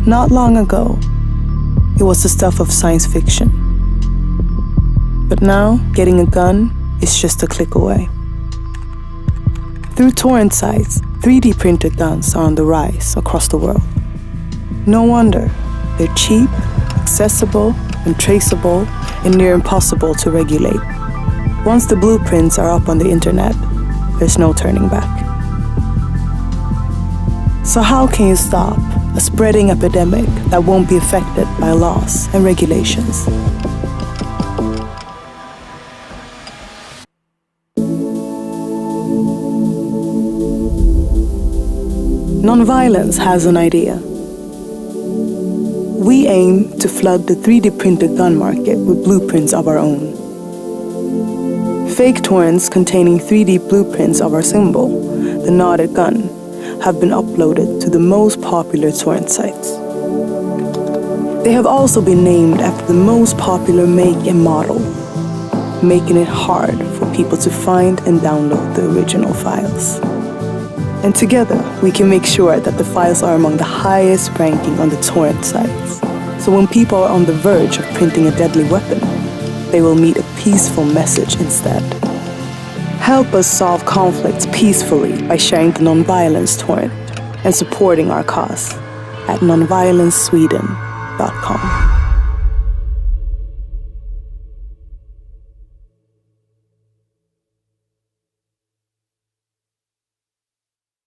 Not long ago, it was the stuff of science fiction. But now, getting a gun is just a click away. Through torrent sites, 3D printed guns are on the rise across the world. No wonder. They're cheap, accessible, untraceable, and near impossible to regulate. Once the blueprints are up on the internet, there's no turning back. So how can you stop a spreading epidemic that won't be affected by laws and regulations? Non Violence has an idea. We aim to flood the 3D printed gun market with blueprints of our own. Fake torrents containing 3D blueprints of our symbol, the knotted gun, have been uploaded to the most popular torrent sites. They have also been named after the most popular make and model, making it hard for people to find and download the original files. And together, we can make sure that the files are among the highest ranking on the torrent sites. So when people are on the verge of printing a deadly weapon, they will meet a peaceful message instead. Help us solve conflicts peacefully by sharing the Non Violence Torrent and supporting our cause at nonviolencesweden.com.